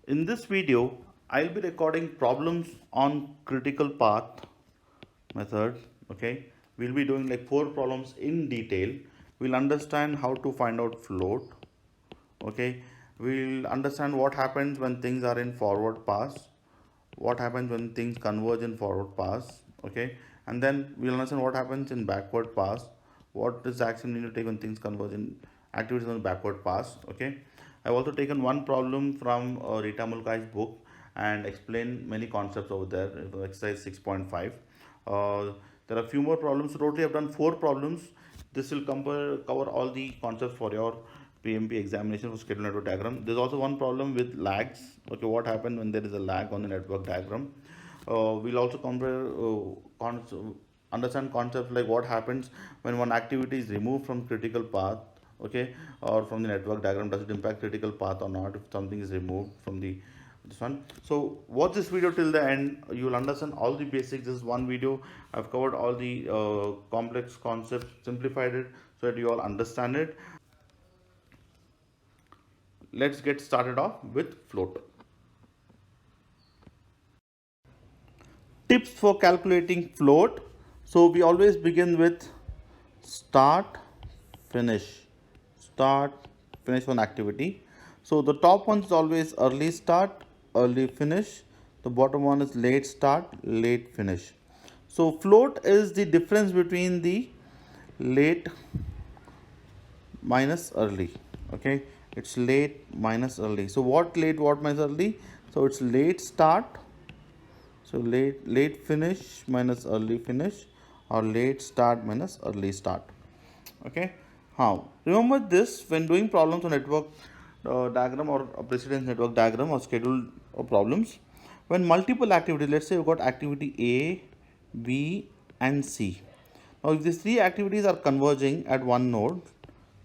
In this video, I'll be recording problems on critical path method. Okay, we'll be doing like 4 problems in detail. We'll understand how to find out float. Okay, we'll understand what happens when things are in forward pass, what happens when things converge in forward pass. Okay, and then we'll understand what happens in backward pass, what is the action we need to take when things converge in activities on the backward pass. Okay, I've also taken one problem from Rita Mulkai's book and explained many concepts over there, exercise 6.5. There are a few more problems. So totally I've done 4 problems. This will cover all the concepts for your PMP examination for schedule network diagram. There's also one problem with lags. Okay, what happens when there is a lag on the network diagram. We'll also understand concepts like what happens when one activity is removed from critical path, okay, or from the network diagram. Does it impact critical path or not if something is removed from the this one? So watch this video till the end. You will understand all the basics. This is one video. I've covered all the complex concepts, simplified it so that you all understand it. Let's get started off with float. Tips for calculating float. So we always begin with start, finish, start, finish one activity. So the top one is always early start, early finish. The bottom one is late start, late finish. So float is the difference between the late minus early. Okay, it's late minus early. So what late, what minus early? So it's late start. So late finish minus early finish, or late start minus early start. Okay. How? Remember this when doing problems on network diagram or a precedence network diagram or schedule problems. When multiple activities, let's say you've got activity A, B, and C. Now, if these 3 activities are converging at one node,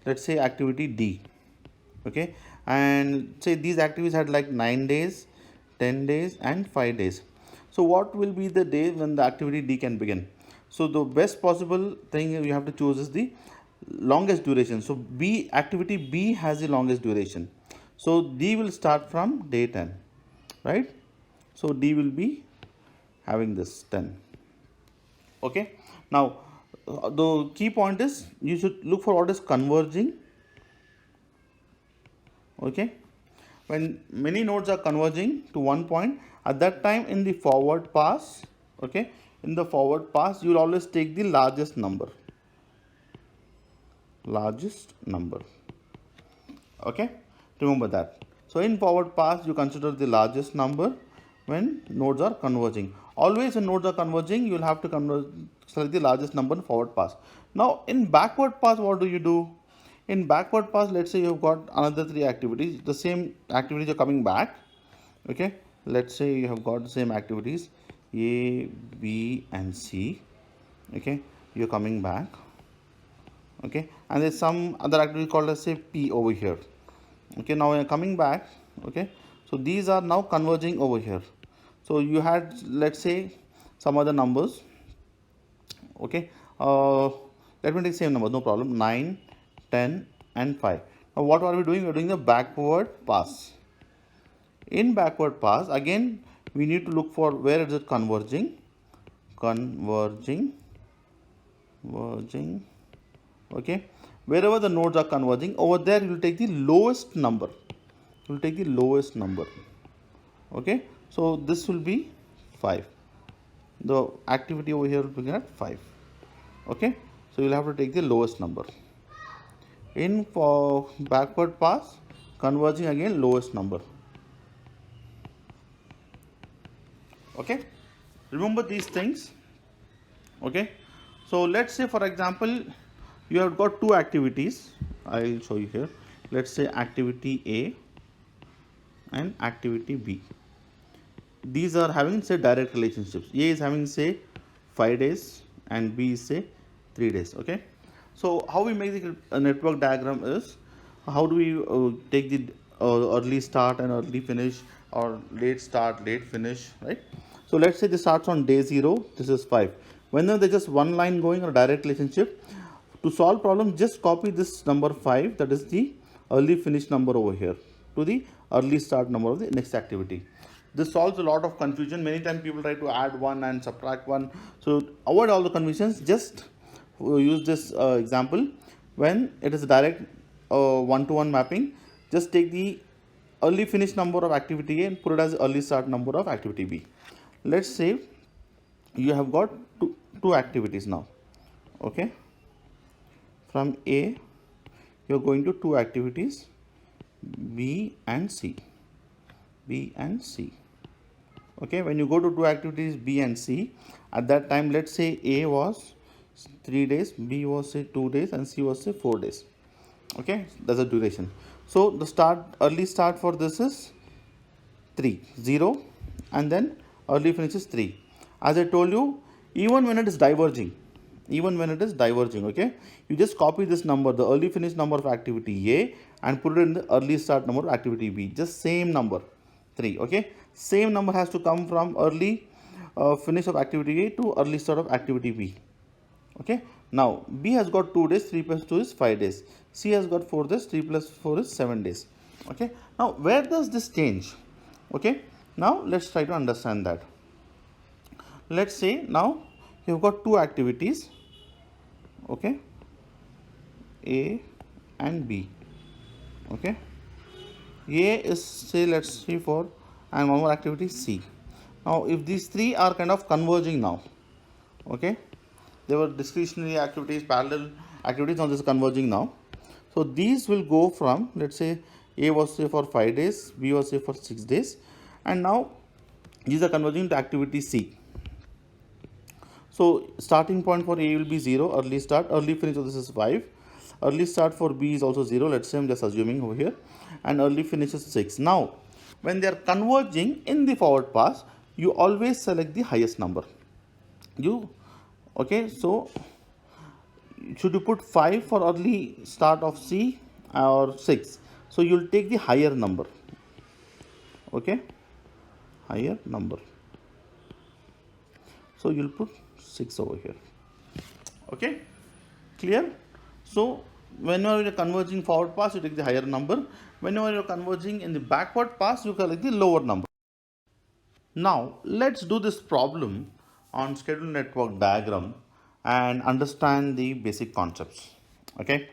let's say activity D. Okay, and say these activities had like 9 days, 10 days, and 5 days. So what will be the day when the activity D can begin? So the best possible thing you have to choose is the longest duration. So activity B has the longest duration. So D will start from day 10, right? So D will be having this 10. Okay. Now the key point is you should look for what is converging. Okay. When many nodes are converging to one point, at that time in the forward pass, okay, in the forward pass you will always take the largest number. Okay, remember that. So in forward pass you consider the largest number when nodes are converging. Always when nodes are converging you will have to select the largest number in forward pass. Now in backward pass, what do you do? In backward pass, let's say you've got another 3 activities, the same activities are coming back. Okay, let's say you have got the same activities A, B, and C. Okay, you're coming back. Okay, and there's some other activity called, let's say, P over here. Okay, now you're coming back. Okay, so these are now converging over here. So you had, let's say, some other numbers. Okay, let me take the same number, no problem. 9, 10, and 5. Now what are we doing? We're doing the backward pass. In backward pass, again we need to look for where is it converging. Okay, wherever the nodes are converging, over there you will take the lowest number. Okay, so this will be 5. The activity over here will begin at 5. Okay, so you'll have to take the lowest number. In for backward pass, converging again lowest number. Okay, remember these things. Okay, so let's say for example you have got 2 activities. I'll show you here. Let's say activity A and activity B. These are having, say, direct relationships. A is having, say, 5 days and B is, say, 3 days. Okay, so how we make the network diagram is, how do we take the early start and early finish, or late start, late finish, right? So let's say this starts on day 0, this is 5. Whenever there's just one line going or direct relationship, to solve problem, just copy this number 5, that is the early finish number over here, to the early start number of the next activity. This solves a lot of confusion. Many times people try to add one and subtract one. So avoid all the confusions. Just use this example. When it is direct one-to-one mapping, just take the early finish number of activity A and put it as early start number of activity B. Let's say you have got two activities now. Okay, from A you are going to two activities B and C. Okay, when you go to two activities B and C, at that time let's say A was 3 days, B was say 2 days, and C was say 4 days. Okay, that's the duration. So the early start for this is 0, and then early finish is 3. As I told you, even when it is diverging, okay, you just copy this number, the early finish number of activity A, and put it in the early start number of activity B. Just same number, 3. Okay, same number has to come from early finish of activity A to early start of activity B. Okay, now B has got 2 days, 3 plus 2 is 5 days. C has got 4 days, 3 plus 4 is 7 days. Okay, now where does this change? Okay, now let's try to understand that. Let's say now you've got two activities, okay, A and B. Okay, A is say let's see for, and one more activity C. Now if these three are kind of converging now, okay, there were discretionary activities, parallel activities, now this is converging now. So these will go from, let's say A was say for 5 days, B was say for 6 days, and now these are converging to activity C. So starting point for A will be 0, early start, early finish of this is 5. Early start for B is also 0, let's say I'm just assuming over here, and early finish is 6. Now when they are converging in the forward pass, you always select the highest number. Okay, so should you put 5 for early start of C or 6? So you'll take the higher number. Okay, higher number. So you'll put 6 over here. Okay, clear? So whenever you're converging forward pass, you take the higher number. Whenever you're converging in the backward pass, you collect the lower number. Now let's do this problem on schedule network diagram and understand the basic concepts. Okay,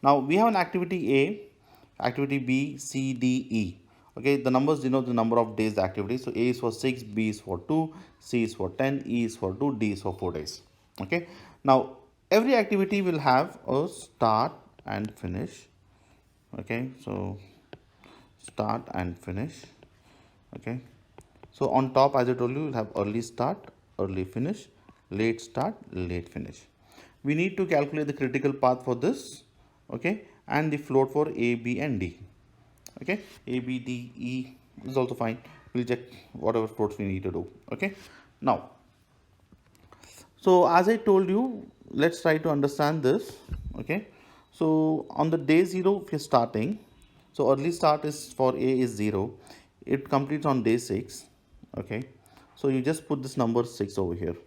now we have an activity A, activity B, C, D, E. Okay, the numbers denote the number of days the activity. So A is for 6, B is for 2, C is for 10, E is for 2, D is for 4 days. Okay, now every activity will have a start and finish. Okay, so start and finish. Okay, so on top, as I told you, you'll have early start, early finish, late start, late finish. We need to calculate the critical path for this, okay, and the float for A, B, and D. Okay, A, B, D, E is also fine. We'll check whatever floats we need to do. Okay, now, so as I told you, let's try to understand this. Okay, so on the day 0, if you're starting, so early start is for A is 0. It completes on day 6. Okay, so you just put this number 6 over here,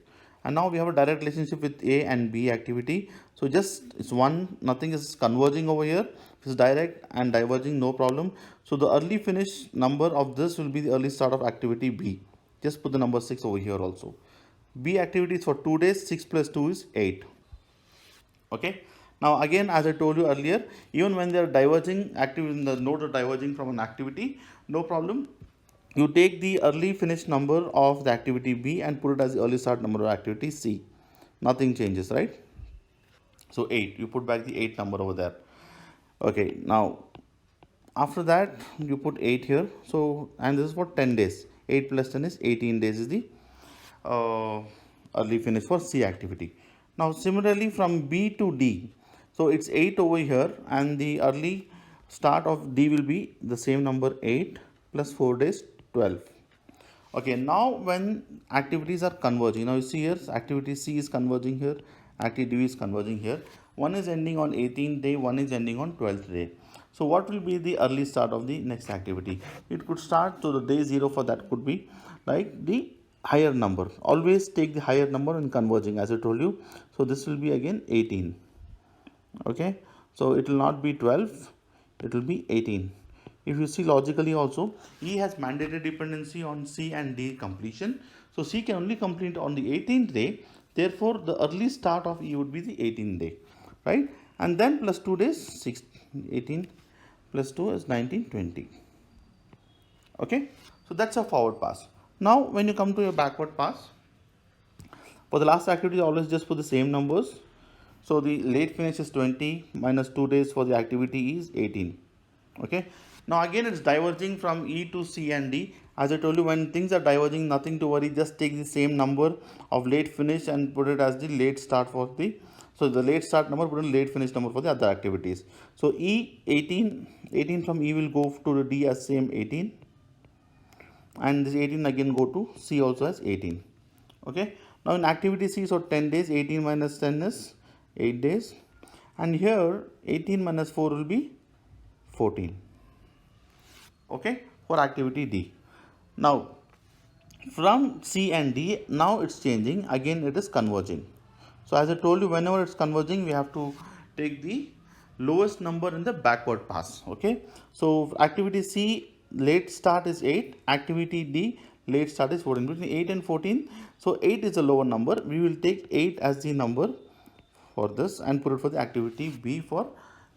and now we have a direct relationship with A and B activity. So just it's one, nothing is converging over here. It's direct and diverging, no problem. So the early finish number of this will be the early start of activity B. Just put the number 6 over here also. B activity is for 2 days, 6 plus 2 is 8. Okay, now again, as I told you earlier, even when they are diverging, the nodes are diverging from an activity, no problem. You take the early finish number of the activity B and put it as the early start number of activity C. Nothing changes, right? So 8, you put back the 8 number over there. Okay, now after that you put 8 here. So, and this is for 10 days. 8 plus 10 is 18 days is the early finish for C activity. Now similarly from B to D, so it's 8 over here, and the early start of D will be the same number, 8 plus 4 days, 12. Okay, now when activities are converging, now you see here activity C is converging here, activity D is converging here. One is ending on 18th day, one is ending on 12th day. So what will be the early start of the next activity? It could start, so the day 0 for that could be like the higher number. Always take the higher number when converging, as I told you. So this will be again 18. Okay, so it will not be 12, it will be 18. if you see logically also, E has mandated dependency on C and D completion. So C can only complete on the 18th day. Therefore, the early start of E would be the 18th day, right? And then plus 2 days, 18 plus 2 is 19, 20. Okay, so that's a forward pass. Now, when you come to your backward pass, for the last activity, always just put the same numbers. So the late finish is 20 minus 2 days for the activity is 18. Okay. Now again it's diverging from E to C and D. As I told you, when things are diverging, nothing to worry. Just take the same number of late finish and put it as the late start for the. So the late start number, put in late finish number for the other activities. So E 18 from E will go to the D as same 18. And this 18 again go to C also as 18. Okay. Now in activity C, so 10 days, 18 minus 10 is 8 days. And here 18 minus 4 will be 14. Okay, for activity D. Now from C and D, now it's changing, again it is converging. So as I told you, whenever it's converging, we have to take the lowest number in the backward pass. Okay, so activity C late start is 8, activity D late start is 14. Between 8 and 14, so 8 is a lower number. We will take 8 as the number for this and put it for the activity B for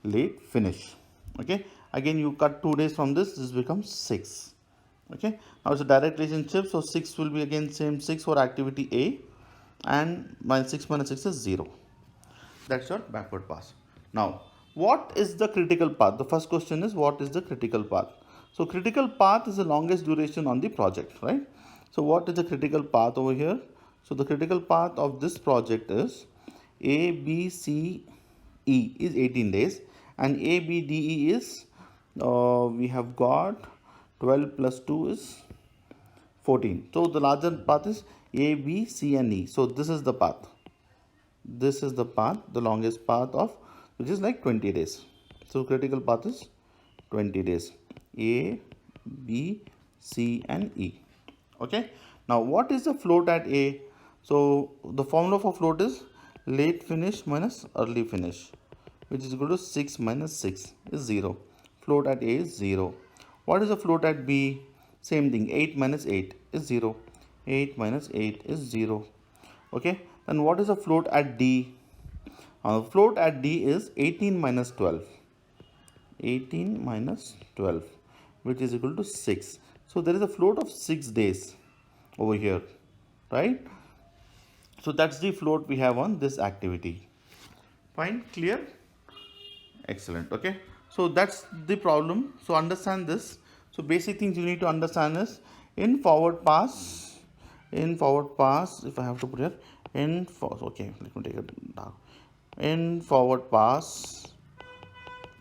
late finish. Okay, again you cut 2 days from this becomes 6. Okay, now it's a direct relationship, so 6 will be again same 6 for activity A, and minus 6 minus 6 is 0. That's your backward pass. Now what is the critical path? The first question is, what is the critical path? So critical path is the longest duration on the project, right? So what is the critical path over here? So the critical path of this project is A, B, C, E is 18 days, and A, B, D, E is we have got 12 plus 2 is 14. So the larger path is A, B, C and E. So this is the path. This is the path, the longest path of, which is like 20 days. So critical path is 20 days. A, B, C and E. Okay. Now what is the float at A? So the formula for float is late finish minus early finish, which is equal to 6 minus 6 is 0. Float at A is 0. What is the float at B? Same thing, 8 minus 8 is 0. 8 minus 8 is 0. Okay. Then what is the float at D? Float at D is 18 minus 12. 18 minus 12, which is equal to 6. So there is a float of 6 days over here, right? So that's the float we have on this activity. Fine, clear? Excellent. Okay, so that's the problem. So understand this. So basic things you need to understand is, in forward pass, if I have to put here, okay, let me take it down. In forward pass,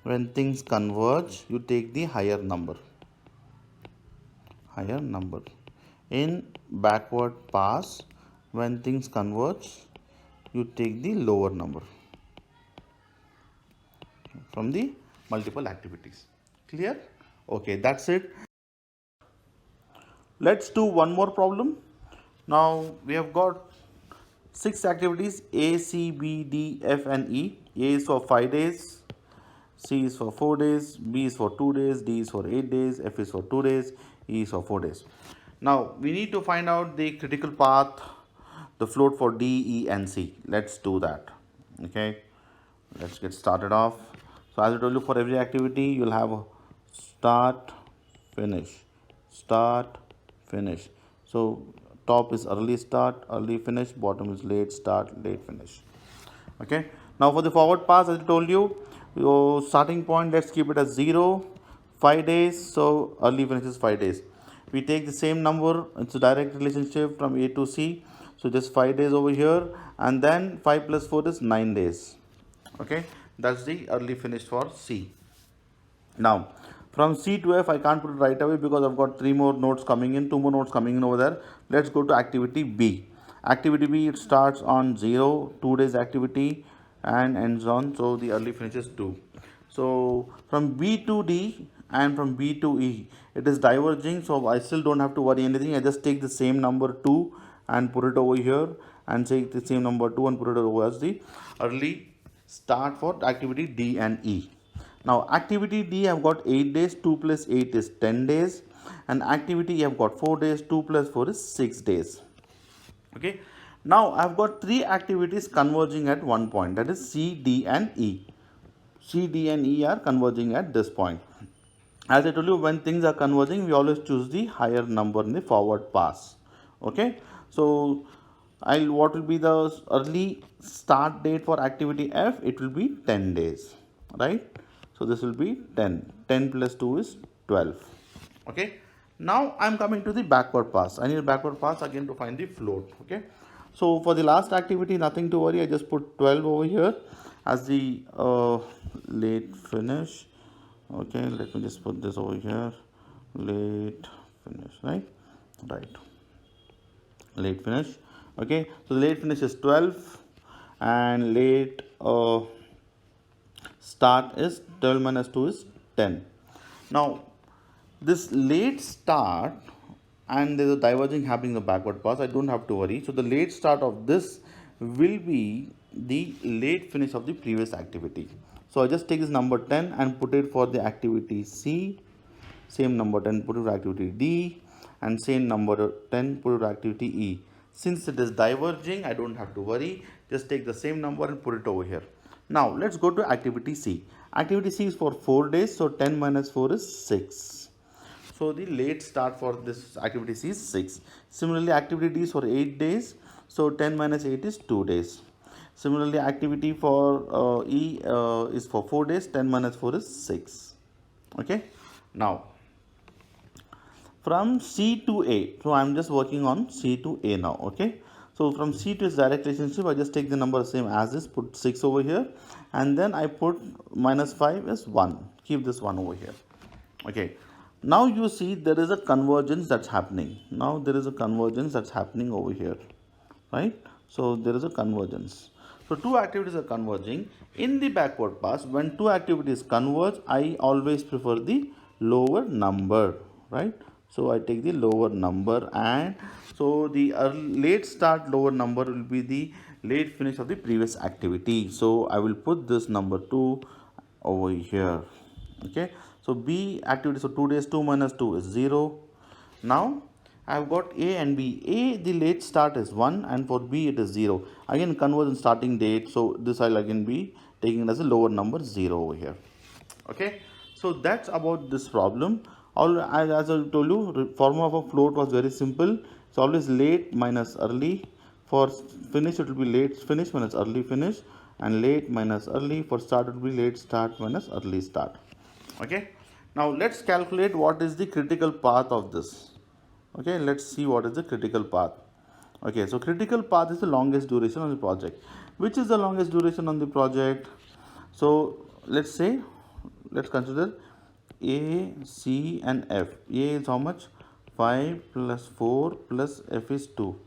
when things converge, you take the higher number. In backward pass, when things converge, you take the lower number from the multiple activities. Clear? Okay, that's it. Let's do one more problem. Now we have got 6 activities: A, C, B, D, F and E. A is for 5 days, C is for 4 days, B is for 2 days, D is for 8 days, F is for 2 days, E is for 4 days. Now we need to find out the critical path, the float for D, E and C. Let's do that. Okay, let's get started off. So as I told you, for every activity you will have a start, finish, start, finish. So top is early start, early finish, bottom is late start, late finish. Okay, now for the forward pass, as I told you, your starting point, let's keep it as 0, 5 days, so early finish is 5 days. We take the same number, it's a direct relationship from A to C, so just 5 days over here, and then 5 plus 4 is 9 days. Okay, that's the early finish for C. Now from C to F, I can't put it right away because I've got 3 more nodes coming in, 2 more nodes coming in over there. Let's go to activity B. Activity B, it starts on 0, 2 days activity, and ends on, so the early finish is 2. So from B to D and from B to E, it is diverging, so I still don't have to worry anything. I just take the same number 2 and put it over here, and take the same number 2 and put it over as the early start for activity D and E. Now activity D, I've got 8 days, 2 plus 8 is 10 days, and activity E, I've got 4 days, 2 plus 4 is 6 days. Okay, now I've got 3 activities converging at one point, that is C, D and E. C, D and E are converging at this point. As I told you, when things are converging, we always choose the higher number in the forward pass. Okay, so what will be the early start date for activity F? It will be 10 days, right? So this will be 10. 10 plus 2 is 12. Okay, now I'm coming to the backward pass. I need a backward pass again to find the float. Okay, so for the last activity, nothing to worry. I just put 12 over here as the late finish. Okay, let me just put this over here, late finish, right, late finish. Okay, so the late finish is 12 and late start is 12 minus 2 is 10. Now this late start, and there is a diverging happening in the backward pass, I don't have to worry. So the late start of this will be the late finish of the previous activity. So I just take this number 10 and put it for the activity C, same number 10 put it for activity D, and same number 10 put it for activity E. Since it is diverging, I don't have to worry, just take the same number and put it over here. Now let's go to activity C. Activity C is for 4 days, so 10 minus 4 is 6. So the late start for this activity C is 6. Similarly, activity D is for 8 days, so 10 minus 8 is 2 days. Similarly, activity for E is for 4 days, 10 minus 4 is 6. Okay, now from C to A, so I am just working on C to A now. Okay, so from C to its direct relationship, I just take the number same as this, put 6 over here, and then I put minus 5 is 1, keep this 1 over here. Okay, now you see there is a convergence that's happening. Now there is a convergence that's happening over here, right? So there is a convergence. So two activities are converging. In the backward pass, when two activities converge, I always prefer the lower number, right? So I take the lower number, and so the late start lower number will be the late finish of the previous activity. So I will put this number 2 over here. Okay, so B activity, so 2 days, 2 minus 2 is 0. Now I've got A and B. A, the late start is 1, and for B it is 0. Again conversion starting date, so this I'll again be taking it as a lower number 0 over here. Okay, so that's about this problem. As I told you, formula of a float was very simple. It's always late minus early. For finish it will be late finish minus early finish, and late minus early. For start it will be late start minus early start. Okay, now let's calculate what is the critical path of this. Okay, let's see what is the critical path. Okay, so critical path is the longest duration on the project. Which is the longest duration on the project? So let's consider A, C and F. A is how much? 5 plus 4 plus F is 2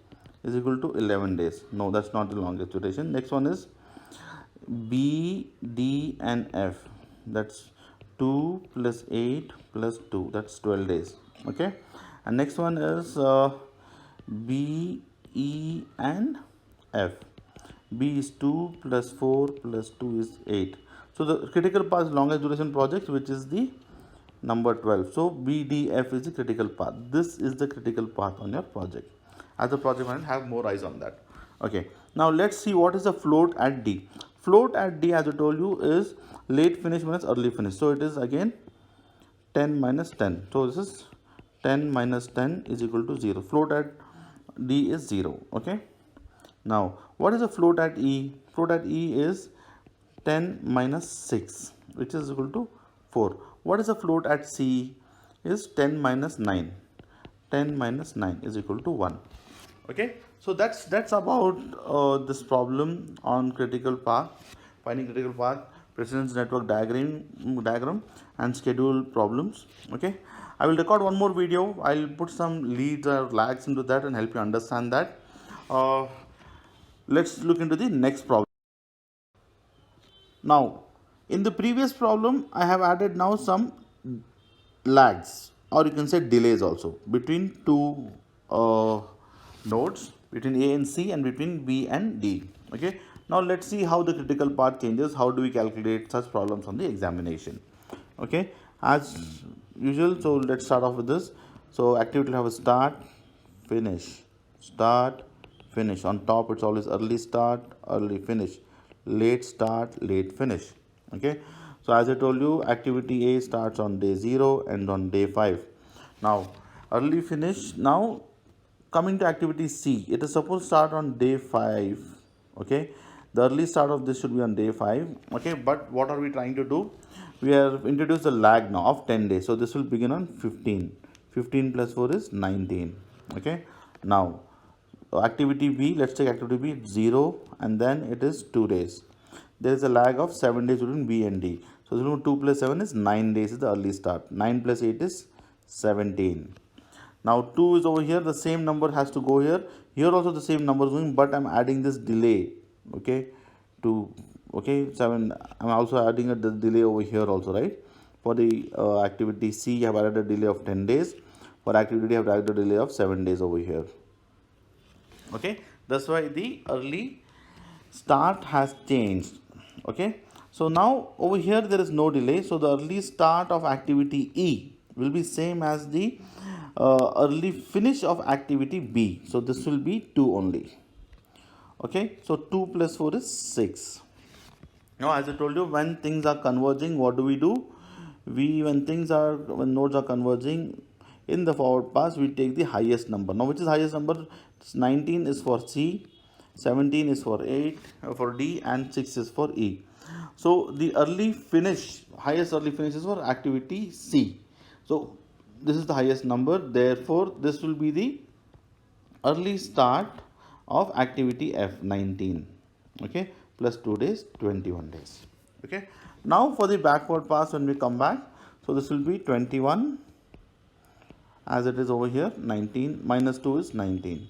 is equal to 11 days. No, that's not the longest duration. Next one is B, D and F. That's 2 plus 8 plus 2, that's 12 days. Okay, and next one is B, E and F. B is 2 plus 4 plus 2 is 8. So the critical path is longest duration project, which is the number 12. So BDF is the critical path. This is the critical path on your project. As a project manager, have more eyes on that. Okay, now let's see what is the float at D. Float at D, as I told you, is late finish minus early finish. So it is again 10 minus 10. So this is 10 minus 10 is equal to 0. Float at D is 0. Okay, now what is the float at E? Float at E is 10 minus 6, which is equal to 4. What is the float at C? Is 10 minus 9. 10 minus 9 is equal to 1. Okay, so that's about this problem on critical path, finding critical path, precedence network diagram and schedule problems. Okay, I will record one more video. I'll put some leads or lags into that and help you understand that. Let's look into the next problem. Now in the previous problem, I have added now some lags, or you can say delays also, between two nodes, between A and C and between B and D. Okay, Now let's see how the critical path changes. How do we calculate such problems on the examination? Okay, as usual, so let's start off with this. So activity will have a start, finish, start, finish. On top it's always early start, early finish, late start, late finish. Okay, so as I told you, activity A starts on day 0 and on day 5. Now early finish. Now coming to activity C, it is supposed to start on day 5. Okay, the early start of this should be on day 5. Okay, but what are we trying to do? We have introduced the lag now of 10 days, so this will begin on 15. 15 plus 4 is 19. Okay, now activity B, let's take activity B, it's 0 and then it is 2 days. There is a lag of 7 days between B and D. So 2 plus 7 is 9 days is the early start. 9 plus 8 is 17. Now 2 is over here, the same number has to go here. Here also the same number is going, but I'm adding this delay. Okay, to 7. I'm also adding the delay over here also, right? For the activity C, I have added a delay of 10 days. For activity D, I have added a delay of 7 days over here. Okay, that's why the early start has changed. Okay, so now over here there is no delay, so the early start of activity E will be same as the early finish of activity B. So this will be 2 only. Okay, so 2 plus 4 is 6. Now as I told you, when things are converging, what do? When nodes are converging in the forward pass, we take the highest number. Now which is highest number? 19 is for C, 17 is for D, and 6 is for E. So the highest early finish is for activity C. So this is the highest number, therefore this will be the early start of activity F, 19. Okay, plus 2 days, 21 days. Okay, now for the backward pass, when we come back, so this will be 21 as it is over here. 19 minus 2 is 19.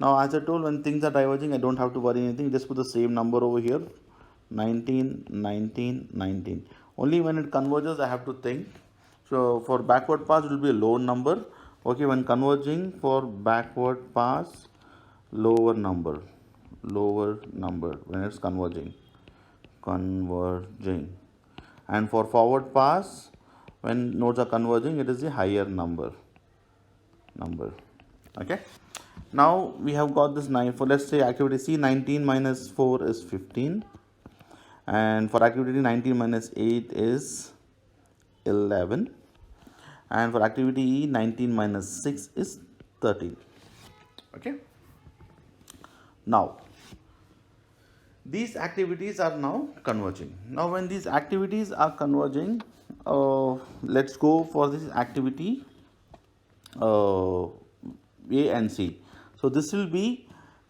Now as I told, when things are diverging, I don't have to worry anything, just put the same number over here. 19, 19, 19. Only when it converges I have to think. So for backward pass it will be a low number. Okay, when converging for backward pass, lower number when it's converging. And for forward pass, when nodes are converging, it is the higher number. Okay, now we have got this 9. For let's say activity C, 19 minus 4 is 15, and for activity 19 minus 8 is 11, and for activity E, 19 minus 6 is 13. Okay, now these activities are now converging. Now when these activities are converging, let's go for this activity A and C. So this will be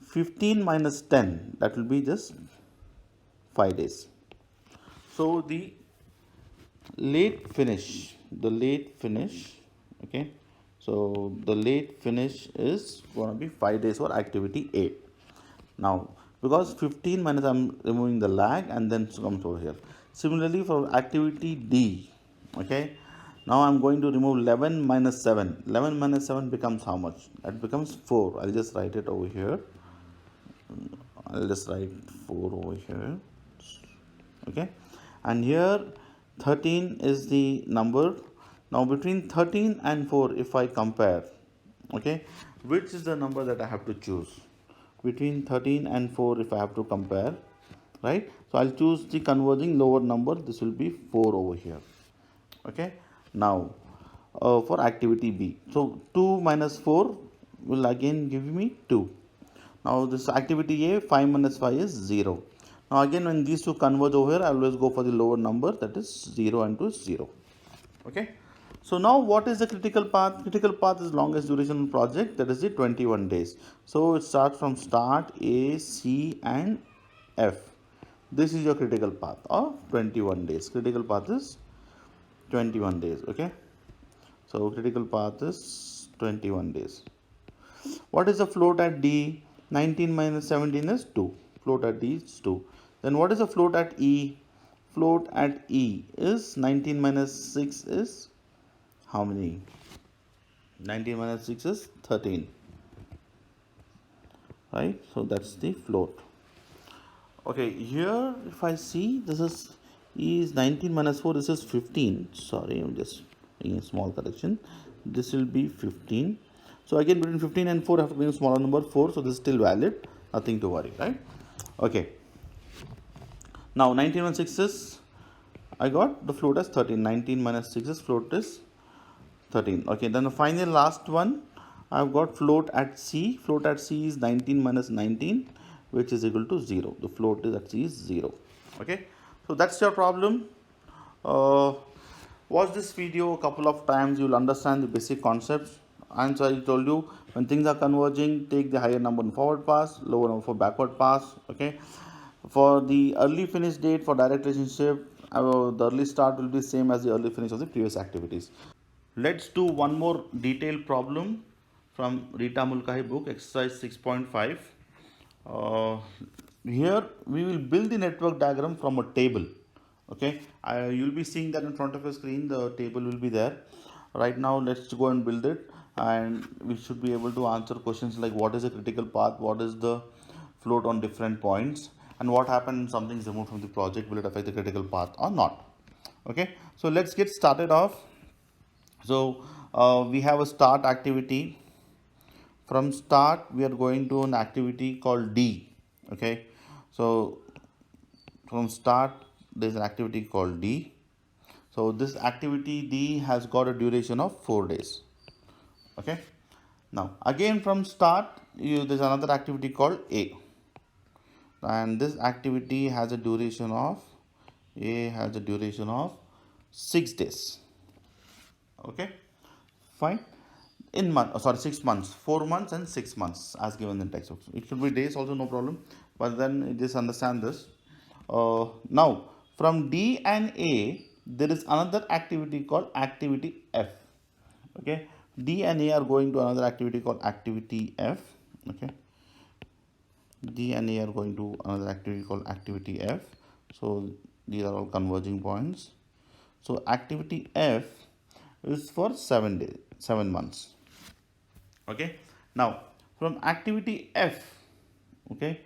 15 minus 10, that will be just 5 days. So the late finish, okay, so the late finish is going to be 5 days for activity A. Now because 15 minus, I'm removing the lag and then comes over here. Similarly for activity D, okay, now I'm going to remove 11 minus 7. 11 minus 7 becomes how much? That becomes 4. I'll just write it over here. I'll just write 4 over here. Okay, and here 13 is the number. Now between 13 and 4, if I compare, okay, which is the number that I have to choose? Between 13 and 4, if I have to compare, right? So I'll choose the converging lower number. This will be 4 over here. Okay, now for activity B, so 2 minus 4 will again give me 2. Now this activity A, 5 minus 5 is 0. Now again when these two converge over here, I always go for the lower number, that is 0 and 2 is 0. Okay, so now what is the critical path? Critical path is longest duration project, that is the 21 days. So it starts from start A, C and F. This is your critical path of 21 days. Critical path is 21 days. Okay, so critical path is 21 days. What is the float at D? 19 minus 17 is 2. Float at D is 2. Then what is the float at E? Float at E is 19 minus 6 is how many? 19 minus 6 is 13. Right? So that's the float. Okay, here if I see, this is 19 minus 4, this is 15. Sorry, I'm just making a small correction. This will be 15. So again, between 15 and 4, I have to bring a smaller number 4, so this is still valid. Nothing to worry, right? Okay. Now 19 minus 6 is, I got the float as 13. 19 minus 6 is float is 13. Okay, then the final last one, I've got float at C. Float at C is 19 minus 19, which is equal to 0. The float is at C is 0. Okay, so that's your problem. Uh, watch this video a couple of times, you'll understand the basic concepts. And so I told you, when things are converging, take the higher number in forward pass, lower number for backward pass. Okay, for the early finish date for direct relationship, the early start will be same as the early finish of the previous activities. Let's do one more detailed problem from Rita Mulcahy book, exercise 6.5. Here we will build the network diagram from a table. Okay, you'll be seeing that in front of your screen, the table will be there. Right now, let's go and build it, and we should be able to answer questions like what is a critical path, what is the float on different points, and what happens when something is removed from the project, will it affect the critical path or not. Okay, so let's get started off. So we have a start activity. From start we are going to an activity called D. Okay, so from start there is an activity called D. So this activity D has got a duration of 4 days. Okay, now again from start there's another activity called A, and this activity has a duration of 6 days. Okay, fine. In month, 6 months, 4 months and 6 months as given in textbook. It should be days also, no problem, but then just understand this. Now from D and A there is another activity called activity F. Okay, D and A are going to another activity called activity F. Okay, D and A are going to another activity called activity F. So these are all converging points. So activity F is for 7 days, 7 months. Okay, now from activity F, okay,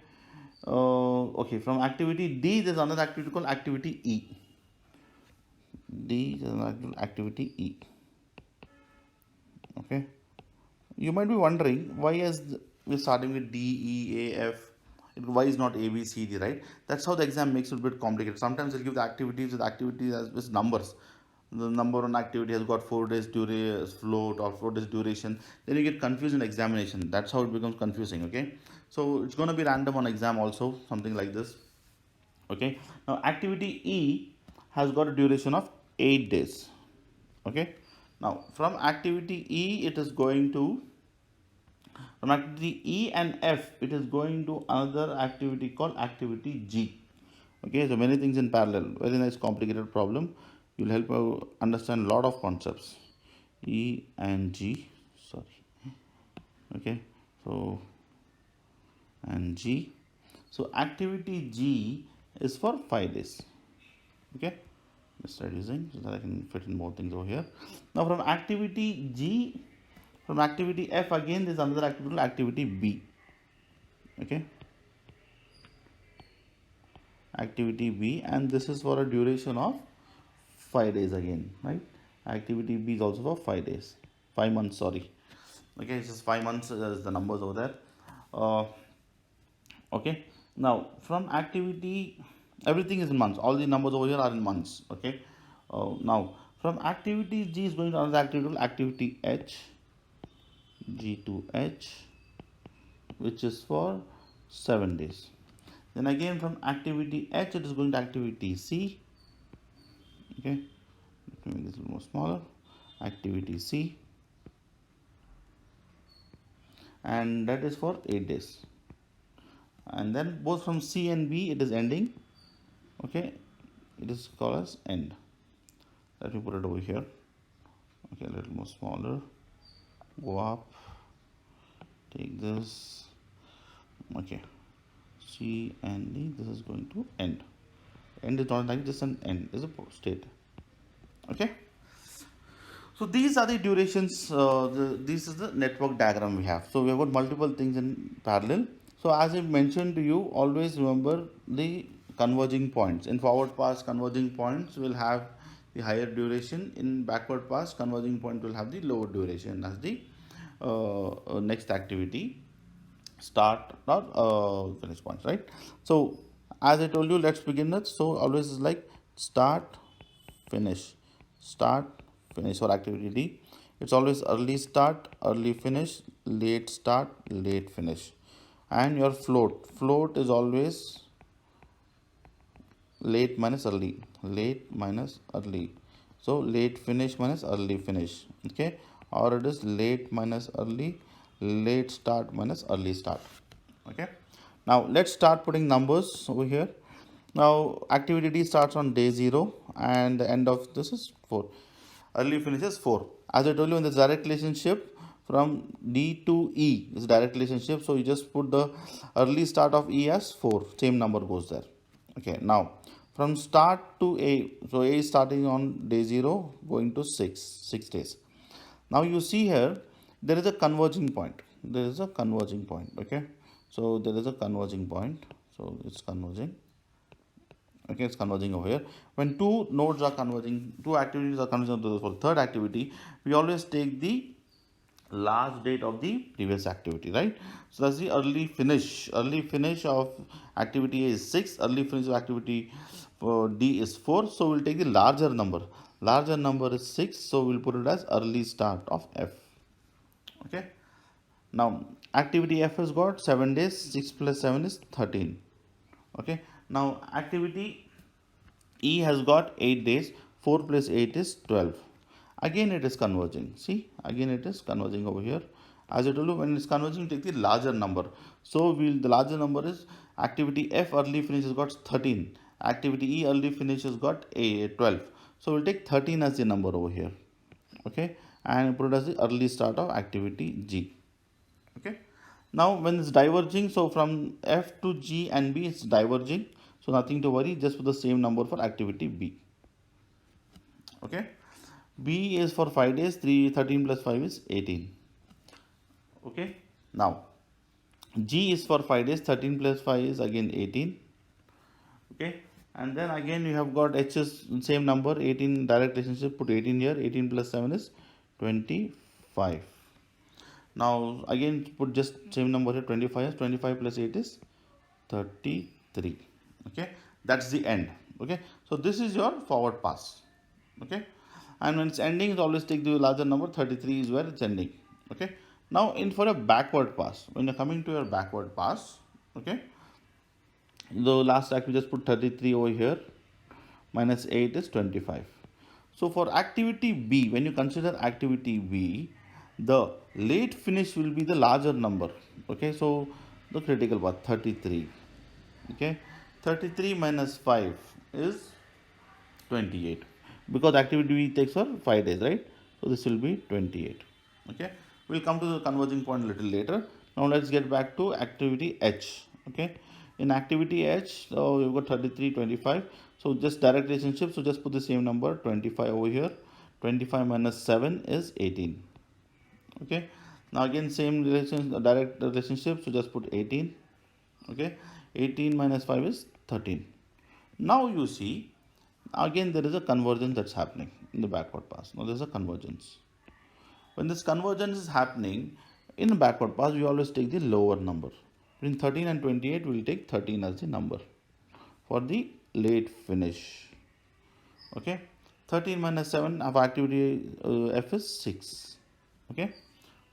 from activity D there's another activity called activity E. D is another activity E. Okay, you might be wondering why we're starting with D, E, A, F. Why is not A, B, C, D, right? That's how the exam makes it a bit complicated. Sometimes they'll give the activities with activities as numbers. The number on activity has got 4 days float or 4 days duration. Then you get confused in examination. That's how it becomes confusing. Okay, so it's going to be random on exam also, something like this. Okay, now activity E has got a duration of 8 days. Okay, now from activity E it is going to, from activity E and F it is going to another activity called activity G. Okay, so many things in parallel. Very nice complicated problem. Will help you understand a lot of concepts. E and G, sorry. Okay, so and G. So activity G is for 5 days. Okay, let's start using so that I can fit in more things over here. Now from activity G, from activity F again there is another activity called activity B. Okay, activity B, and this is for a duration of 5 days again, right? Activity B is also for 5 days, 5 months, sorry. Okay, it's just 5 months as the numbers over there. Okay, now from activity, everything is in months, all the numbers over here are in months. Okay, now from activity G is going to another activity, activity H, G to H, which is for 7 days. Then again from activity H it is going to activity C. Okay, let me make this a little more smaller. Activity C, and that is for 8 days. And then both from C and B it is ending. Okay, it is called as end. Let me put it over here. Okay, a little more smaller. Go up. Take this. Okay, C and D. This is going to end. End is not like just an end. Is a state. Okay. So these are the durations. This is the network diagram we have. So we have got multiple things in parallel. So as I mentioned to you, always remember the converging points. In forward pass, converging points will have the higher duration. In backward pass, converging point will have the lower duration as the next activity start or finish points, right? So as I told you, let's begin it. So always is like start, finish, start, finish for activity D. It's always early start, early finish, late start, late finish. And your float is always late minus early, late minus early. So late finish minus early finish, okay? Or it is late minus early, late start minus early start, okay? Now let's start putting numbers over here. Now activity D starts on day 0 and the end of this is 4. Early finish is 4. As I told you in this direct relationship, from D to E is direct relationship. So you just put the early start of E as 4. Same number goes there. Okay, now from start to A. So A is starting on day 0 going to 6 days. Now you see here there is a converging point. There is a converging point. Okay, so there is a converging point. So it's converging. Okay, it's converging over here. When two nodes are converging, two activities are converging to the third activity, we always take the last date of the previous activity, right? So that's the early finish. Early finish of activity A is 6, early finish of activity D is 4. So we'll take the larger number. Larger number is 6, so we'll put it as early start of F. Okay. Now activity F has got 7 days, 6 plus 7 is 13. Okay. Now activity E has got 8 days, 4 plus 8 is 12. Again it is converging. See, again it is converging over here. As I told you, when it's converging, take the larger number. So the larger number is activity F early finish has got 13. Activity E early finish has got 12. So we'll take 13 as the number over here. Okay, and put it as the early start of activity G. Okay, now when it's diverging, so from F to G and B it's diverging, so nothing to worry, just put the same number for activity B. Okay, B is for 5 days, 13 plus 5 is 18. Okay, now G is for 5 days, 13 plus 5 is again 18. Okay, and then again you have got H is same number, 18 direct relationship, put 18 here, 18 plus 7 is 25. Now again put just same number here, 25 is 25 plus 8 is 33. Okay, that's the end. Okay, so this is your forward pass. Okay, and when it's ending, it always take the larger number. 33 is where it's ending. Okay, now in for a backward pass, when you're coming to your backward pass, okay, the last act we just put 33 over here, minus 8 is 25. So for activity B, when you consider activity B, the late finish will be the larger number. Okay, so the critical path 33. Okay, 33 minus 5 is 28, because activity B takes for 5 days, right? So this will be 28. Okay, we'll come to the converging point a little later. Now let's get back to activity H. Okay, in activity H, so we've got 33, 25. So just direct relationship, so just put the same number 25 over here. 25 minus 7 is 18. Okay, now again same direct relationship, so just put 18. Okay, 18 minus 5 is 13. Now you see, again there is a convergence that's happening in the backward pass. Now there's a convergence. When this convergence is happening in the backward pass, we always take the lower number. Between 13 and 28, we will take 13 as the number for the late finish. Okay, 13 minus 7 of activity F is 6. Okay,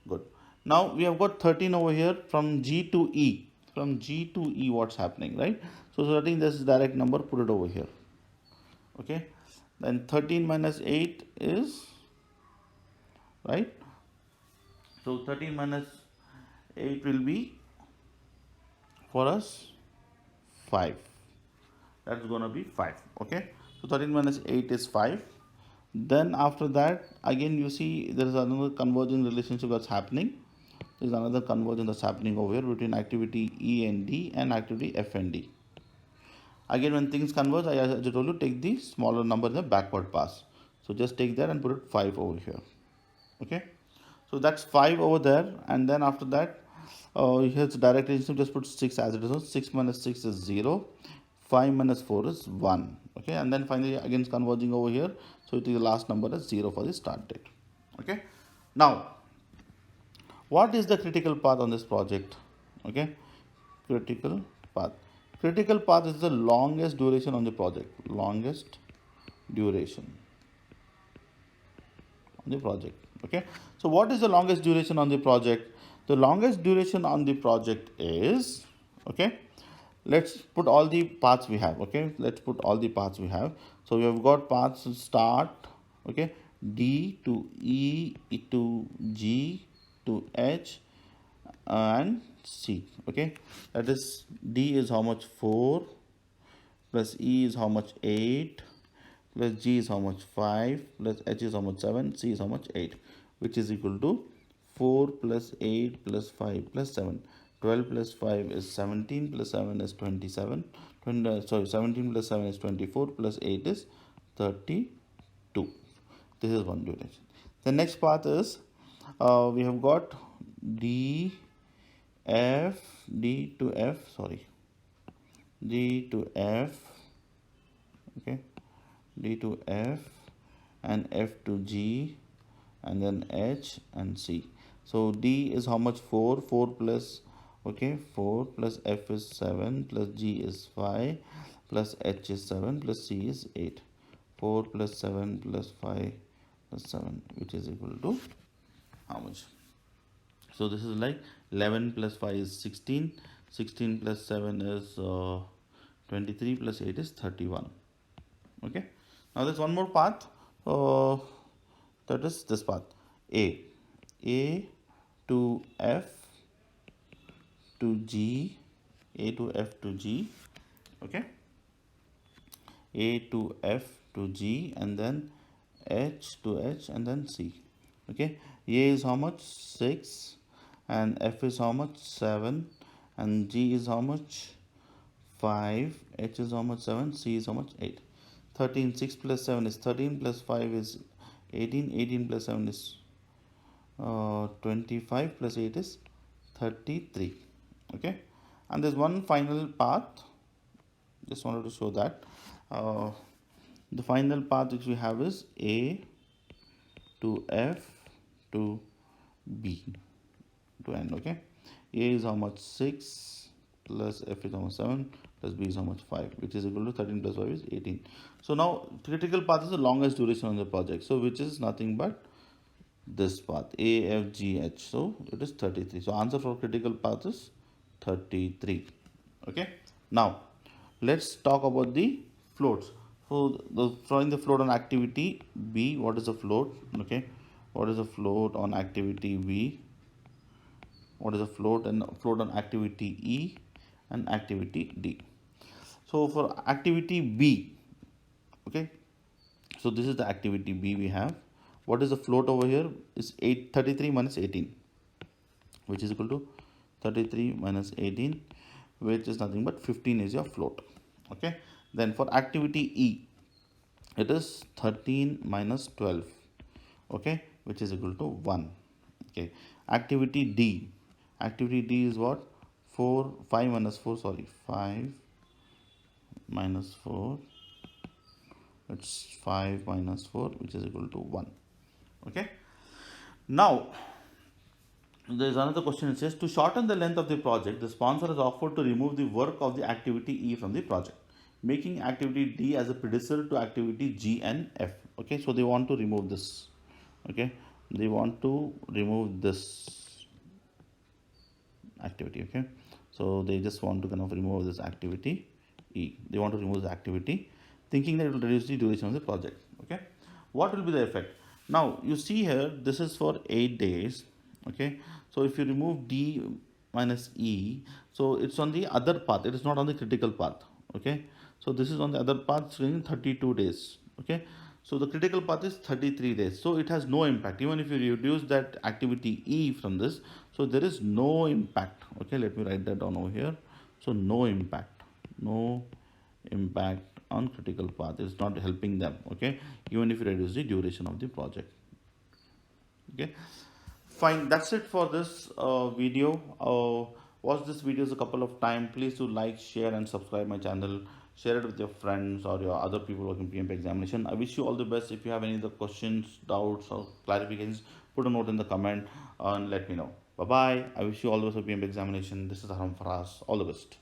good. Now we have got 13 over here from G to E. From G to E, what's happening, right? So 13, this is direct number, put it over here. Okay, then 13 minus 8 is, right? So 13 minus 8 will be for us 5. That's gonna be 5. Okay, so 13 minus 8 is 5. Then after that, again you see there is another convergent relationship that's happening. There is another convergence that's happening over here between activity E and D and activity F and D. Again, when things converge, as I told you, take the smaller number in the backward pass. So just take that and put it 5 over here. Okay, so that's 5 over there, and then after that, Here's direct addition, just put 6 as it is. So 6 minus 6 is 0, 5 minus 4 is 1. Okay, and then finally again it's converging over here, so it is the last number as 0 for the start date. Okay, now what is the critical path on this project? Okay, critical path. Critical path is the longest duration on the project. Longest duration on the project. Okay, so what is the longest duration on the project? The longest duration on the project is, okay, let's put all the paths we have. Okay, let's put all the paths we have. So we have got paths start, okay, D to E to G to H and C. Okay, that is D is how much? 4, plus E is how much? 8, plus G is how much? 5, plus H is how much? 7, C is how much? 8, which is equal to 4 plus 8 plus 5 plus 7. 12 plus 5 is 17, plus 7 is 27. 17 plus 7 is 24, plus 8 is 32. This is one duration. The next path is, we have got D to F, okay, D to F and F to G and then H and C. So D is how much? 4, 4 plus, okay, 4 plus F is 7 plus G is 5 plus H is 7 plus C is 8. 4 plus 7 plus 5 plus 7, which is equal to how much? So this is like 11 plus 5 is 16, 16 plus 7 is 23 plus 8 is 31. Okay, now there's one more path, that is this path, A to F to G, A to F to G, okay, A to F to G and then H to H and then C. Okay, A is how much? 6 and F is how much? 7 and G is how much? 5, H is how much? 7, C is how much? 8. 13, 6 plus 7 is 13 plus 5 is 18, 18 plus 7 is 25 plus 8 is 33. Okay, and there's one final path, just wanted to show that. The final path which we have is A to F to B to N. Okay, A is how much? 6 plus F is how much? 7 plus B is how much? 5, which is equal to 13 plus 5 is 18. So now critical path is the longest duration on the project, so which is nothing but this path, A, F, G, H. So it is 33. So answer for critical path is 33. Okay, now let's talk about the floats. So drawing the float on activity B, what is the float? Okay, what is the float on activity B? What is the float on activity E and activity D? So for activity B, okay, so this is the activity B we have. What is the float over here? Is 33 minus 18, which is equal to 33 minus 18, which is nothing but 15 is your float. Okay, then for activity E, it is 13 minus 12, okay, which is equal to 1. Okay, activity D is what? 5 minus 4, 5 minus 4, it's 5 minus 4, which is equal to 1. Okay, now there is another question. It says, to shorten the length of the project, the sponsor has offered to remove the work of the activity E from the project, making activity D as a predecessor to activity G and F. Okay, so they want to remove this. Okay, they want to remove this activity. Okay, so they just want to kind of remove this activity E. They want to remove the activity, thinking that it will reduce the duration of the project. Okay, what will be the effect? Now you see here, this is for 8 days. Okay, so if you remove D minus E, so it's on the other path, it is not on the critical path. Okay, so this is on the other path in 32 days. Okay, so the critical path is 33 days, so it has no impact. Even if you reduce that activity E from this, so there is no impact. Okay, let me write that down over here. So no impact on critical path. It's not helping them. Okay, even if you reduce the duration of the project. Okay, Fine, that's it for this video. Watch this videos a couple of times. Please do like, share, and subscribe my channel. Share it with your friends or your other people working PMP examination. I wish you all the best. If you have any other questions, doubts, or clarifications, put a note in the comment and let me know. Bye bye. I wish you all the best for PMP examination. This is Arham Faraaz. All the best.